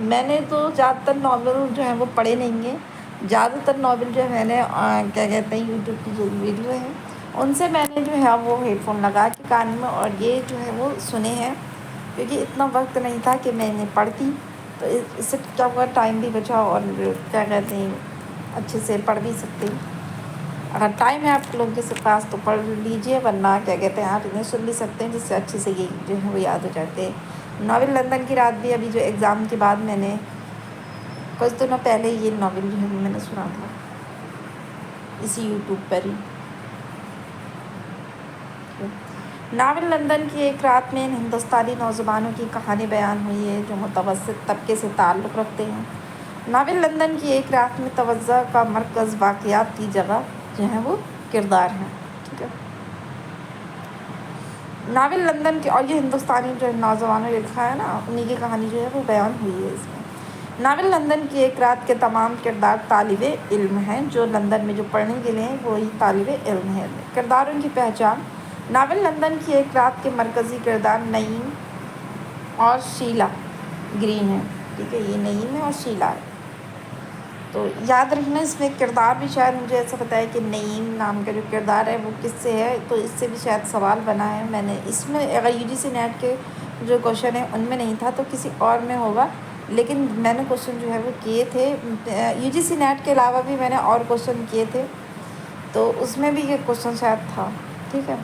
میں نے تو زیادہ تر ناول جو ہیں وہ پڑھے نہیں ہیں. زیادہ تر ناول جو ہے میں نے کیا کہتے ہیں یوٹیوب کی جو ویڈیو ہیں ان سے میں نے جو ہے وہ ہیڈ فون لگا کے کان میں اور یہ جو ہے وہ سنے ہیں، کیونکہ اتنا وقت نہیں تھا کہ میں انہیں پڑھتی. تو اس سے کیا ہوا، ٹائم بھی بچا اور کیا کہتے ہیں اچھے سے پڑھ بھی سکتے ہیں. اگر ٹائم ہے آپ لوگوں کے پاس تو پڑھ لیجئے، ورنہ کیا کہتے ہیں آپ انہیں سن بھی سکتے ہیں، جس سے اچھے سے یہ جو ہے وہ یاد ہو جاتے ہیں. ناول لندن کی رات بھی ابھی جو ایگزام کے بعد میں نے کچھ دنوں پہلے یہ ناول جو ہے وہ میں نے سنا تھا اسی یوٹیوب پر ہی. ناول لندن کی ایک رات میں ہندوستانی نوجوانوں کی کہانی بیان ہوئی ہے جو متوسط طبقے سے تعلق رکھتے ہیں. ناول لندن کی ایک رات میں توجہ کا مرکز واقعات کی جگہ جو ہے وہ کردار ہیں. ٹھیک ہے، ناول لندن کی، اور یہ ہندوستانی جو نوجوانوں نے لکھا ہے نا انہیں کی کہانی جو ہے وہ بیان ہوئی ہے اس میں. ناول لندن کی ایک رات کے تمام کردار طالب علم ہیں جو لندن میں جو پڑھنے کے لیے ہیں وہی طالب علم ہیں. کرداروں کی پہچان. ناول لندن کی ایک رات کے مرکزی کردار نعیم اور شیلا گرین ہیں. ٹھیک ہے، یہ نعیم ہے اور شیلا ہے. تو یاد رکھنا اس میں کردار بھی شاید مجھے ایسا پتا ہے کہ نعیم نام کا جو کردار ہے وہ کس سے ہے، تو اس سے بھی شاید سوال بنا ہے. میں نے اس میں اگر یو جی سی نیٹ کے جو کوشچن ہیں ان میں نہیں تھا تو کسی اور میں ہوگا، لیکن میں نے کوشچن جو ہے وہ کیے تھے یو جی سی نیٹ کے علاوہ بھی میں نے اور کوشچن کیے تھے، تو اس میں بھی یہ کوشچن شاید تھا. ٹھیک ہے،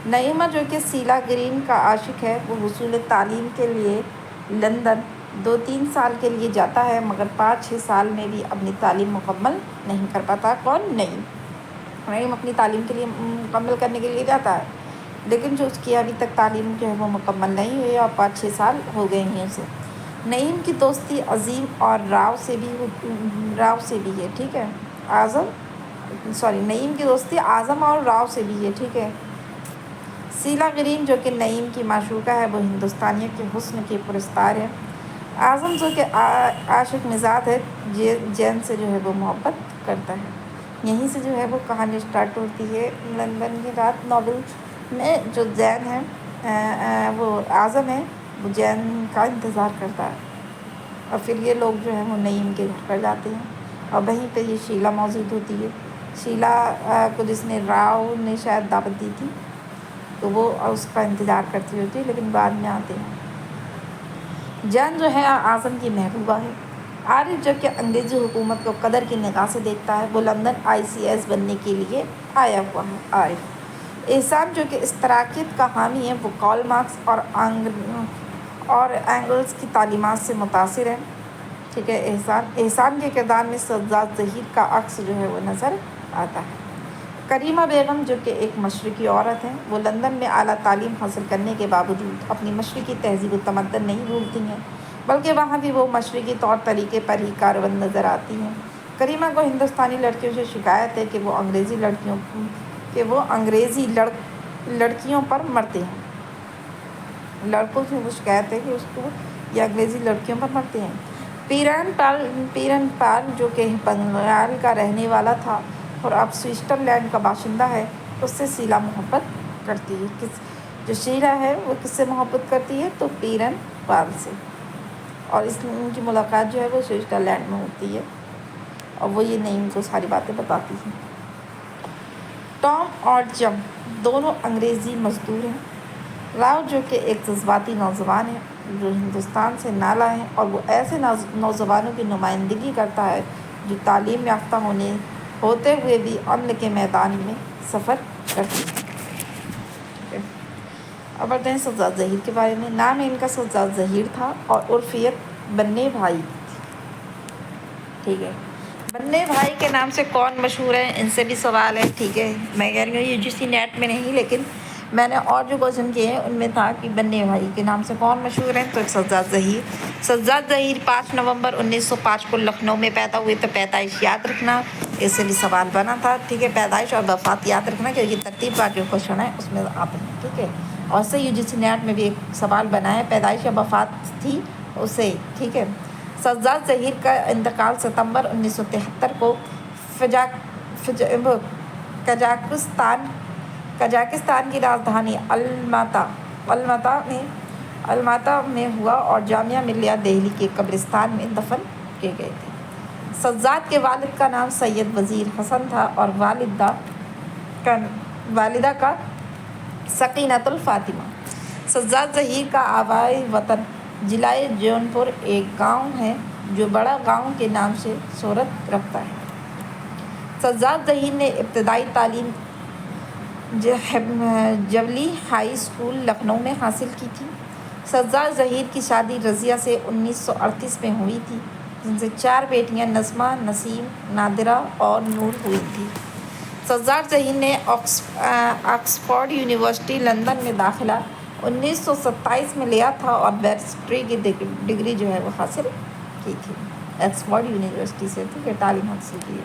نعیمہ جو کہ شیلا گرین کا عاشق ہے وہ حصول تعلیم کے لیے لندن 2-3 سال کے لیے جاتا ہے، مگر 5-6 سال میں بھی اپنی تعلیم مکمل نہیں کر پاتا. کون؟ نعیم اپنی تعلیم کے لیے مکمل کرنے کے لیے جاتا ہے، لیکن جو اس کی ابھی تک تعلیم جو ہے وہ مکمل نہیں ہوئی اور 5-6 سال ہو گئے ہیں اسے. نعیم کی دوستی عظیم اور راؤ سے بھی ہے. ٹھیک ہے، نعیم کی دوستی اعظم اور راؤ سے بھی ہے. ٹھیک ہے. شیلا گرین جو کہ نعیم کی معشوقہ ہے وہ ہندوستانیوں کے حسن کی پرستار ہے. اعظم جو کہ عاشق مزاج ہے، جین سے جو ہے وہ محبت کرتا ہے. یہیں سے جو ہے وہ کہانی اسٹارٹ ہوتی ہے. لندن کی رات ناول میں جو جین ہے وہ اعظم ہے، وہ جین کا انتظار کرتا ہے، اور پھر یہ لوگ جو ہیں وہ نعیم کے گھر پر جاتے ہیں اور وہیں پہ یہ شیلا موجود ہوتی ہے. شیلا کو جس نے راؤ نے شاید دعوت دی تھی تو وہ اس کا انتظار کرتی ہوتی ہے، لیکن بعد میں آتے ہیں. جین جو ہے اعظم کی محبوبہ ہے. عارف جو کہ انگریزی حکومت کو قدر کی نگاہ سے دیکھتا ہے، وہ لندن ICS بننے کے لیے آیا ہوا ہے. عارف. احسان جو کہ اشتراکیت کا حامی ہے، وہ کارل مارکس اور اینگلز کی تعلیمات سے متاثر ہے. ٹھیک ہے. احسان کے کردار میں سجاد ظہیر کا عکس جو ہے وہ نظر آتا ہے. کریمہ بیگم جو کہ ایک مشرقی عورت ہیں، وہ لندن میں اعلیٰ تعلیم حاصل کرنے کے باوجود اپنی مشرقی تہذیب و تمدن نہیں بھولتی ہیں، بلکہ وہاں بھی وہ مشرقی طور طریقے پر ہی کاربند نظر آتی ہیں. کریمہ کو ہندوستانی لڑکیوں سے شکایت ہے کہ وہ انگریزی لڑکیوں پر مرتے ہیں. لڑکوں سے وہ شکایت ہے کہ اس کو یہ انگریزی لڑکیوں پر مرتے ہیں. پیرن پال جو کہ بنگال کا رہنے والا تھا اور اب سوئٹزرلینڈ کا باشندہ ہے، اس سے شیلا محبت کرتی ہے. جو شیلا ہے وہ کس سے محبت کرتی ہے؟ تو پیرن پال سے. اور ان کی ملاقات جو ہے وہ سوئٹزرلینڈ میں ہوتی ہے اور وہ یہ نعیم کو ساری باتیں بتاتی ہیں. ٹام اور جم دونوں انگریزی مزدور ہیں. راؤ جو کہ ایک جذباتی نوجوان ہے جو ہندوستان سے نالا ہے، اور وہ ایسے نوجوانوں کی نمائندگی کرتا ہے جو تعلیم یافتہ ہوتے ہوئے بھی عمل کے میدان میں سفر کرتی ہے. اب بڑھتے ہیں سجاد ظہیر کے بارے میں. نام ان کا سجاد ظہیر تھا اور عرفیت بننے بھائی تھی. ٹھیک ہے. بننے بھائی کے نام سے کون مشہور ہے؟ ان سے بھی سوال ہے. ٹھیک ہے، میں کہہ رہی ہوں یو جی سی نیٹ میں نہیں، لیکن میں نے اور جو کوشچن کیے ہیں ان میں تھا کہ بننے بھائی کے نام سے کون مشہور ہیں؟ تو سجاد ظہیر. سجاد ظہیر 5 نومبر 1905 کو لکھنؤ میں پیدا ہوئے. تو پیدائش یاد رکھنا، اس سے بھی سوال بنا تھا. ٹھیک ہے، پیدائش اور وفات یاد رکھنا کیونکہ ترتیب کا جو کوشچن ہے اس میں آتے ہیں. ٹھیک ہے، اور سے یو جی سی نیٹ میں بھی ایک سوال بنا ہے، پیدائش یا وفات تھی اسے. ٹھیک ہے. سجاد ظہیر کا انتقال ستمبر 1973 کو قزاقستان کی راجدھانی الماتا میں الماتا میں ہوا اور جامعہ ملیہ دہلی کے قبرستان میں دفن کیے گئے تھے۔ سجاد کے والد کا نام سید وزیر حسن تھا اور والدہ کا سکینۃ الفاطمہ۔ سجاد ظہیر کا آبائی وطن ضلع جونپور ایک گاؤں ہے جو بڑا گاؤں کے نام سے شہرت رکھتا ہے۔ سجاد ظہیر نے ابتدائی تعلیم جولی ہائی اسکول لکھنؤ میں حاصل کی تھی۔ سجاد ظہیر کی شادی رضیہ سے 1938 میں ہوئی تھی، جن سے 4 بیٹیاں نسمہ، نسیم، نادرہ اور نور ہوئی تھیں۔ سجاد ظہیر نے آکسفورڈ یونیورسٹی لندن میں داخلہ 1927 میں لیا تھا اور بیرسٹری کی ڈگری جو ہے وہ حاصل کی تھی۔ آکسفورڈ یونیورسٹی سے تعلیم حاصل کی ہے۔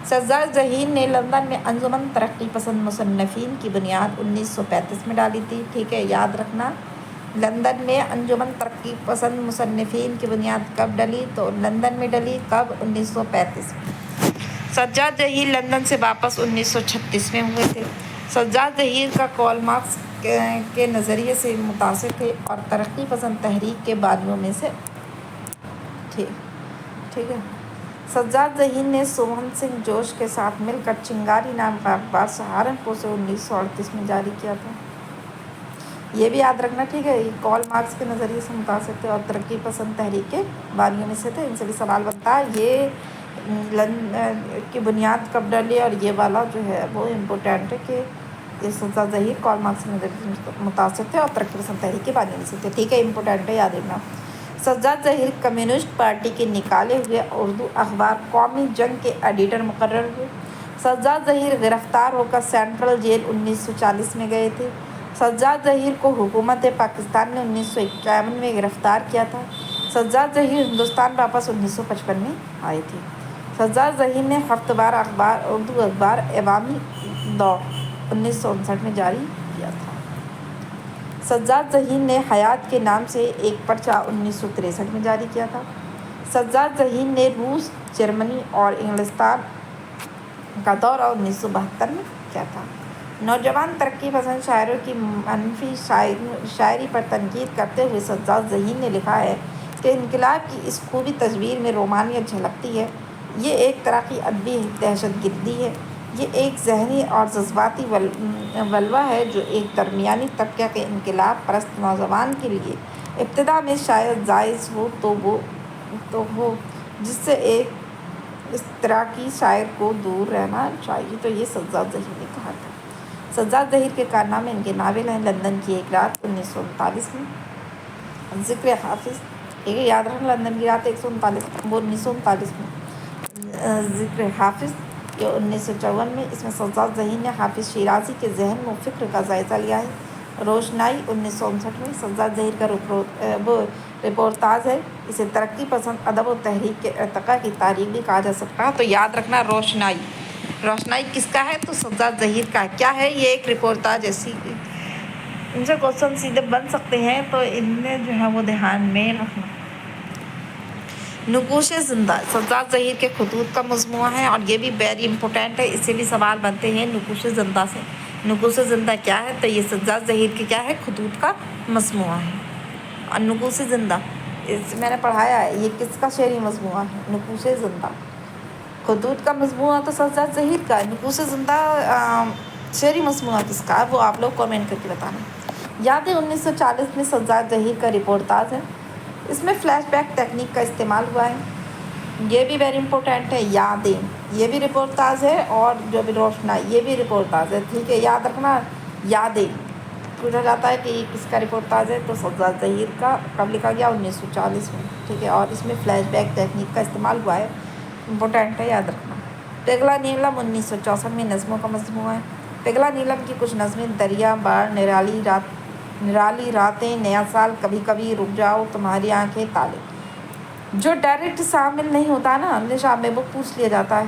سجاد ظہیر نے لندن میں انجمن ترقی پسند مصنفین کی بنیاد 1935 میں ڈالی تھی۔ ٹھیک ہے، یاد رکھنا، لندن میں انجمن ترقی پسند مصنفین کی بنیاد کب ڈلی؟ تو لندن میں ڈلی، کب؟ 1935 میں۔ سجاد ظہیر لندن سے واپس 1936 میں ہوئے تھے۔ سجاد ظہیر کا قول مارکس کے نظریے سے متاثر تھے اور ترقی پسند تحریک کے بانیوں میں سے تھے۔ ٹھیک ہے، سجاد ظہیر نے سوہن سنگھ جوش کے ساتھ مل کر چنگاری نام کا اخبار سہارنپور سے 1938 میں جاری کیا تھا۔ یہ بھی یاد رکھنا، ٹھیک ہے، یہ قول مارکس کے نظریے سے متاثر تھے اور ترقی پسند تحریک کے بانیوں میں سے تھے۔ ان سے بھی سوال بنتا ہے، یہ کی بنیاد کب ڈلی، اور یہ والا جو ہے وہ امپورٹنٹ ہے کہ یہ سجاد ظہیر قول مارکس کے نظریے سے متاثر تھے اور ترقی پسند تحریک کے بانیوں میں سے تھے۔ ٹھیک ہے، امپورٹنٹ ہے، یاد رکھنا۔ سجاد ظہیر کمیونسٹ پارٹی کے نکالے ہوئے اردو اخبار قومی جنگ کے ایڈیٹر مقرر ہوئے۔ سجاد ظہیر گرفتار ہو کر سینٹرل جیل 1940 میں گئے تھے۔ سجاد ظہیر کو حکومت پاکستان نے 1951 میں گرفتار کیا تھا۔ سجاد ظہیر ہندوستان واپس 1955 میں آئے تھے۔ سجاد ظہیر نے ہفتہ وار اخبار اردو اخبار عوامی دور 1959 میں جاری کیا تھا۔ سجاد ظہیر نے حیات کے نام سے ایک پرچہ 1963 میں جاری کیا تھا۔ سجاد ظہیر نے روس، جرمنی اور انگلستان کا دورہ 1972 میں کیا تھا۔ نوجوان ترقی پسند شاعروں کی منفی شاعری پر تنقید کرتے ہوئے سجاد ظہیر نے لکھا ہے کہ انقلاب کی اس خوبی تصویر میں رومانیت جھلکتی ہے۔ یہ ایک طرح کی ادبی دہشت گردی ہے۔ یہ ایک ذہنی اور جذباتی ولولہ ہے جو ایک درمیانی طبقہ کے انقلاب پرست نوجوان کے لیے ابتدا میں شاید جائز ہو تو ہو، جس سے ایک اس طرح کی شاعر کو دور رہنا چاہیے۔ تو یہ سجاد ظہیر نے کہا تھا۔ سجاد ظہیر کے کارنامے ان کے ناول ہیں: لندن کی ایک رات 1939 میں، ذکر حافظ، یہ یاد رکھنا، لندن کی رات 1939 میں، ذکر حافظ یہ 1954 میں۔ اس میں سجاد ظہیر نے حافظ شیرازی کے ذہن و فکر کا جائزہ لیا ہے۔ روشنائی 1959 میں سجاد ظہیر کا رپورتاج ہے۔ اسے ترقی پسند ادب و تحریک کے ارتقاء کی تاریخ بھی کہا جا سکتا ہے۔ تو یاد رکھنا، روشنائی کس کا ہے؟ تو سجاد ظہیر کا۔ کیا ہے یہ؟ ایک رپورتاج ہے۔ ان سے کوشچن سیدھے بن سکتے ہیں، تو ان میں جو ہے وہ دھیان میں رکھنا۔ نقوش زندہ سجاد ظہیر کے خطوط کا مجموعہ ہے اور یہ بھی ویری امپورٹنٹ ہے، اس سے بھی سوال بنتے ہیں نقوش زندہ سے۔ نقوش زندہ کیا ہے؟ تو یہ سجاد ظہیر کے کیا ہے؟ خطوط کا مجموعہ ہے۔ اور نقوش زندہ میں نے پڑھایا ہے، یہ کس کا شعری مجموعہ ہے؟ نقوش زندہ۔ خطوط کا مجموعہ تو سجاد ظہیر کا ہے، نقوش زندہ شعری مجموعہ کس کا ہے وہ آپ لوگ کامنٹ کر کے بتانا۔ یادیں 1940 میں سجاد ظہیر کا رپورتاج ہے، اس میں فلیش بیک تکنیک کا استعمال ہوا ہے۔ یہ بھی ویری امپورٹنٹ ہے۔ یادیں یہ بھی رپورتاج ہے، اور جو بھی روشنائی یہ بھی رپورتاج ہے۔ ٹھیک ہے، یاد رکھنا، یادیں پوچھا جاتا ہے کہ یہ کس کا رپورتاج ہے، تو سجاد ظہیر کا۔ کب لکھا گیا؟ 1940 میں۔ ٹھیک ہے، اور اس میں فلیش بیک تکنیک کا استعمال ہوا ہے، امپورٹنٹ ہے، یاد رکھنا۔ پگھلا نیلم 1964 میں نظموں کا مجموعہ ہے۔ پگھلا نیلم کی کچھ نظمیں: دریا بار، نرالی راتیں، نیا سال، کبھی کبھی، رک جاؤ، تمہاری آنکھیں، تالے۔ جو ڈائریکٹ شامل نہیں ہوتا نا، نشان میں بک پوچھ لیا جاتا ہے،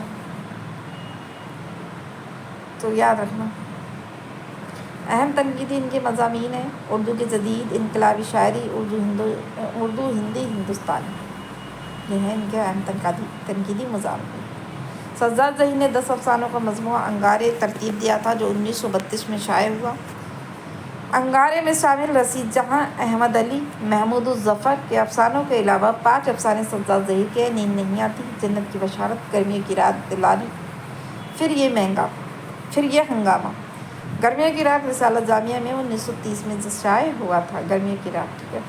تو یاد رکھنا۔ اہم تنقیدی ان کے مضامین ہیں: اردو کی جدید انقلابی شاعری، اردو ہندی ہندوستانی، یہ ہیں ان کے اہم تنقیدی مضامین۔ سجاد ظہیر نے 10 افسانوں کا مجموعہ انگارے ترتیب دیا تھا جو 1932 میں شائع ہوا۔ انگارے میں شامل رشید جہاں، احمد علی، محمود الظفر کے افسانوں کے علاوہ 5 افسانے سجاد ظہیر کے ہیں: نیند نہیں آتی، جنت کی بشارت، گرمیوں کی رات دلاری، پھر یہ ہنگامہ۔ گرمیوں کی رات رسالت جامعہ میں 1930 میں شائع ہوا تھا۔ گرمیوں کی رات، ٹھیک ہے۔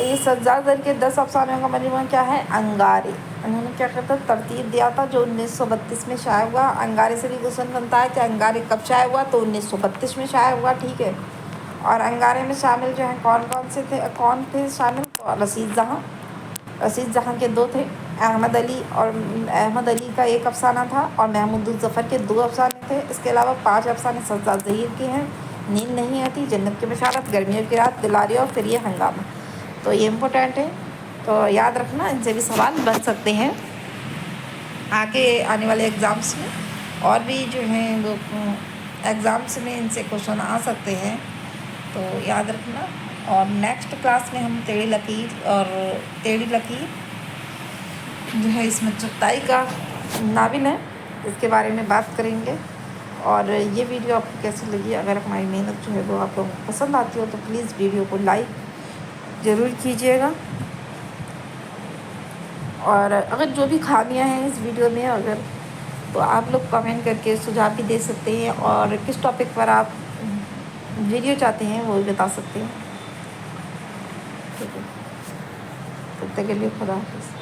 یہ سجاد ظہیر کے 10 افسانوں کا مجموعہ کیا ہے؟ انگارے۔ انہوں نے کیا کرتا ترتیب دیا تھا جو 1932 میں شائع ہوا۔ انگارے سے بھی کوشچن بنتا ہے کہ انگارے کب شائع ہوا؟ تو 1932 میں شائع ہوا، ٹھیک ہے۔ اور انگارے میں شامل جو ہیں کون تھے شامل؟ تو رشید جہاں کے 2 تھے، احمد علی کا 1 افسانہ تھا اور محمود الظفر کے 2 افسانے تھے۔ اس کے علاوہ 5 افسانے سجاد ظہیر کے ہیں: نیند نہیں آتی، جنت کی بشارت، گرمیوں کی رات دلاری اور پھر یہ ہنگامہ۔ تو یہ امپورٹنٹ ہے، تو یاد رکھنا، ان سے بھی سوال بن سکتے ہیں آگے آنے والے ایگزامس میں، اور بھی جو ہیں وہ ایگزامس میں ان سے کوشچن آ سکتے ہیں، تو یاد رکھنا۔ اور نیکسٹ کلاس میں ہم ٹیڑھی لکیر جو ہے عصمت چغتائی کا ناول ہے، اس کے بارے میں بات کریں گے۔ اور یہ ویڈیو آپ کو کیسی لگی؟ اگر ہماری محنت جو ہے وہ آپ لوگوں کو پسند آتی ہو تو پلیز ویڈیو کو لائک ضرور کیجیے گا، اور اگر جو بھی خامیاں ہیں اس ویڈیو میں تو آپ لوگ کمنٹ کر کے سجھاؤ بھی دے سکتے ہیں، اور کس ٹاپک پر آپ ویڈیو چاہتے ہیں وہ بھی بتا سکتے ہیں، ٹھیک ہے۔ تب تک کے لیے خدا حافظ۔